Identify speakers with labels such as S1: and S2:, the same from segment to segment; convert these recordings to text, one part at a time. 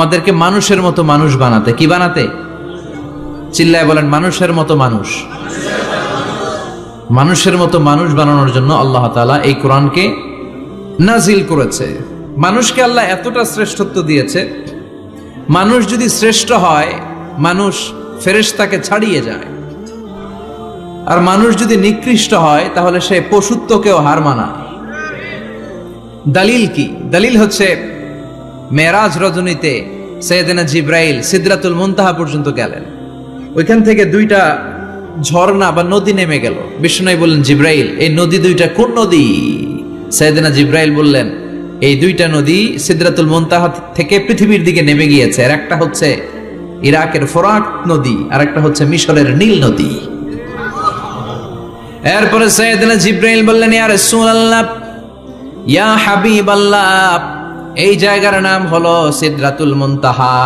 S1: আমাদেরকে মানুষের মতো মানুষ বানাতে, কি বানাতে? চিল্লায় বলেন, মানুষের মতো মানুষ। মানুষের মতো মানুষ বানানোর জন্য আল্লাহ তাআলা এই কোরআনকে নাজিল করেছে। মানুষকে আল্লাহ এতটা শ্রেষ্ঠত্ব দিয়েছে, মানুষ যদি শ্রেষ্ঠ হয় মানুষ ফেরেশতাকে ছাড়িয়ে যায়, আর মানুষ যদি নিকৃষ্ট হয় তাহলে সে পশুত্বকেও হার মানায়। দলিল কি? দলিল হচ্ছে মেরাজ রজনীতে সাইয়েদনা জিবরাইল সিদরাতুল মুনতাহা পর্যন্ত গেলেন, ওইখান থেকে দুইটা ঝর্ণা বা নদী নেমে গেল। বিষ্ণু বললেন, জিবরাইল এই নদী দুইটা কোন নদী? সাইয়েদনা জিবরাইল বললেন, এই দুইটা নদী সিদরাতুল মুনতাহা থেকে পৃথিবীর দিকে নেমে গিয়েছে, আর একটা হচ্ছে ইরাকের ফোরাত নদী, আর একটা হচ্ছে মিশরের নীল নদী। এরপরে সাইয়েদনা জিবরাইল বললেন, ইয়া রাসূলুল্লাহ, ইয়া হাবিবাল্লাহ, এই জায়গার নাম হলো সিদরাতুল মুনতাহা,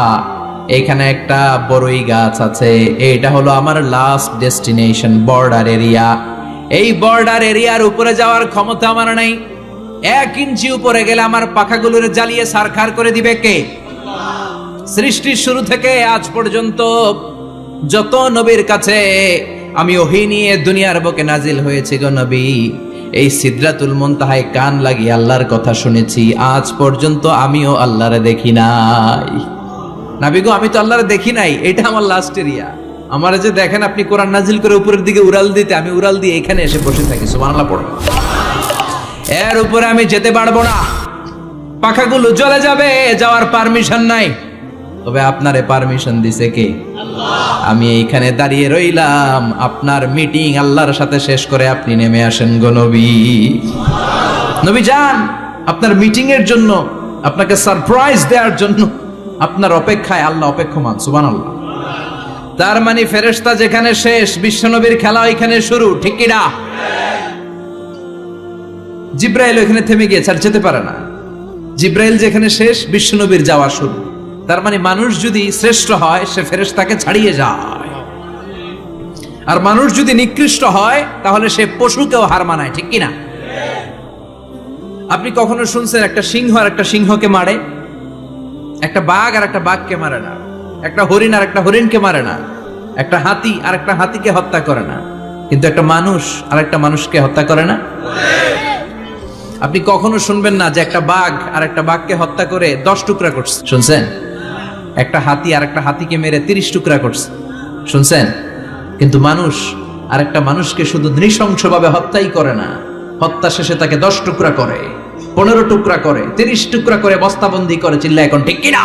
S1: এখানে একটা বড়ই গাছ আছে, এটা হলো আমার লাস্ট ডেস্টিনেশন, বর্ডার এরিয়া। এই বর্ডার এরিয়ার উপরে যাওয়ার ক্ষমতা আমার নাই। 1 ইঞ্চি উপরে গেলে আমার পাখাগুলোরে জ্বালিয়ে সারখার করে দিবে কে? সৃষ্টির শুরু থেকে আজ পর্যন্ত যত নবীর কাছে আমি ওহী নিয়ে দুনিয়ার বুকে নাজিল হয়েছি গো নবী, এই সিদরাতুল মুনতাহায় কান লাগিয়ে আল্লাহর কথা শুনেছি, আজ পর্যন্ত আমিও আল্লাহরে দেখি নাই। নবী গো, আমি তো আল্লাহরে দেখি নাই, এটা আমার লাস্ট এরিয়া। আমার যে দেখেন আপনি কোরআন নাজিল করে উপরের দিকে উড়াল দিতে, আমি উড়াল দিয়ে এখানে এসে বসে থাকি, সুবহানাল্লাহ পড়ো। এর উপরে আমি যেতে পারবো না, পাখাগুলো জ্বলে যাবে, যাওয়ার পারমিশন নাই। তবে আপনারে পারমিশন দিছে কে? আল্লাহ। আমি এইখানে দাঁড়িয়ে রইলাম, আপনার মিটিং আল্লাহর সাথে শেষ করে আপনি নেমে আসেন গো নবী। নবী যান, আপনার মিটিং এর জন্য, আপনাকে সারপ্রাইজ দেওয়ার জন্য আপনার অপেক্ষায় আল্লাহ অপেক্ষমান, সুবহানাল্লাহ। তার মানে ফেরেশতা যেখানে শেষ, বিশ্বনবীর খেলা ওইখানে শুরু, ঠিক কি না? জিবরাইল ওখানে থেমে গিয়েছে, আর যেতে পারে না। জিবরাইল যেখানে শেষ, বিশ্বনবীর যাওয়া শুরু। তার মানে মানুষ যদি শ্রেষ্ঠ হয় সে ফেরেশতাকে ছাড়িয়ে যায়, আর মানুষ যদি নিকৃষ্ট হয় তাহলে সে পশুকেও হার মানায়, ঠিক কি না? আপনি কখনো শুনছেন একটা সিংহ আর একটা সিংহকে মারে? একটা বাঘ আর একটা বাঘকে মারে না, একটা হরিণ আর একটা হরিণকে মারে না, একটা হাতি আর একটা হাতিকে হত্যা করে না, কিন্তু একটা মানুষ আর একটা মানুষকে হত্যা করে না? আপনি কখনো শুনবেন না যে একটা বাঘ আর একটা বাঘকে হত্যা করে 10 টুকরা করছে? শুনছেন? একটা হাতি আর একটা হাতিকে মেরে 30 টুকরা করছে, শুনছেন? কিন্তু মানুষ আর একটা মানুষকে শুধু নৃশংসভাবে হত্যাই করে না, হত্যা শেষে তাকে 10 টুকরা করে, 15 টুকরা করে, 30 টুকরা করে বস্তাবন্দি করে। চিল্লা এখন ঠিক কিনা?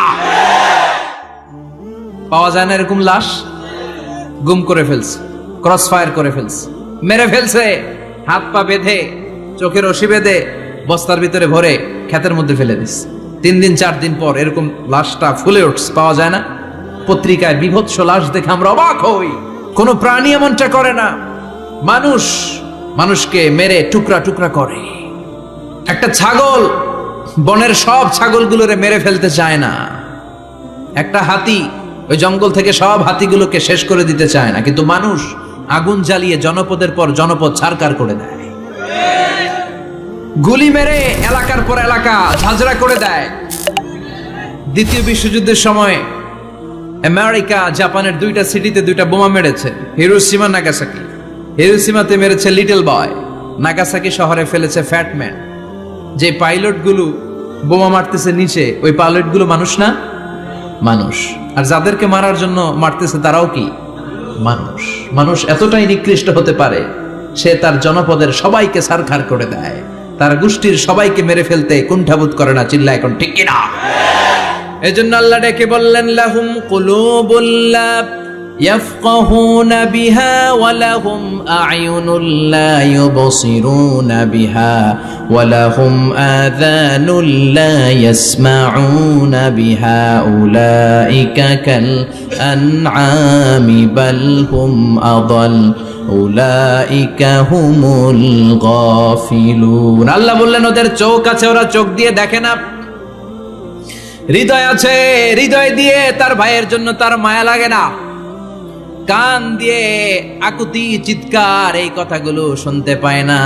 S1: পাওয়া যায় না এরকম লাশ? গুম করে ফেলছে, ক্রস ফায়ার করে ফেলছে, মেরে ফেলছে, হাত পা বেঁধে, চোখের রশি বেঁধে বস্তার ভিতরে ভরে ক্ষেতের মধ্যে ফেলে দিচ্ছে। 3 দিন 4 দিন পর এরকম লাশটা ফুলে উঠছে, পাওয়া যায় না। পত্রিকায় বিভৎস লাশ দেখে আমরা অবাক হই। কোন প্রাণী এমনটা করে না, মানুষ মানুষকে মেরে টুকরা টুকরা করে। একটা ছাগল বনের সব ছাগলগুলোরে মেরে ফেলতে চায় না, একটা হাতি ওই জঙ্গল থেকে সব হাতিগুলোকে শেষ করে দিতে চায় না, কিন্তু মানুষ আগুন জ্বালিয়ে জনপদের পর জনপদ ছারকার করে দেয়, গুলি মেরে এলাকার পর এলাকা ঝাঁঝরা করে দেয়। দ্বিতীয় বিশ্বযুদ্ধের সময় আমেরিকা জাপানের 2টা সিটিতে 2টা বোমা মেরেছে, হিরোশিমা নাগাসাকি। হিরোশিমাতে মেরেছে লিটল বয়, নাগাসাকি শহরে ফেলেছে ফ্যাটম্যান। যে পাইলটগুলো বোমা মারতেছে নিচে, ওই পাইলটগুলো মানুষ না? মানুষ। আর যাদেরকে মারার জন্য মারতেছে তারাও কি মানুষ? মানুষ এতটাই নিকৃষ্ট হতে পারে, সে তার জনপদের সবাইকে ছারখার করে দেয়, তার গোষ্ঠীর সবাইকে মেরে ফেলতে কুণ্ঠাবোধ করে না। চিল্লা এখন ঠিক কিনা? এজন্য আল্লাহ ডেকে বললেন, লাহুম কুলুবুল লা ইয়াফকাহুনা বিহা ওয়া লাহুম আ'য়ুনুল লা ইউবসিরুনা বিহা ওয়া লাহুম আযানুল লা ইয়াসমাউনা বিহা উলাইকা কাল আনআমি বাল হুম আযাল উলাইকা হুমুল গাফিলুন। আল্লাহ বললেন, ওদের চোখ আছে, ওরা চোখ দিয়ে দেখে না। হৃদয় আছে, হৃদয় দিয়ে তার ভাইয়ের জন্য তার মায়া লাগে না। কান দিয়ে আকুতি চিৎকার এই কথাগুলো শুনতে পায় না।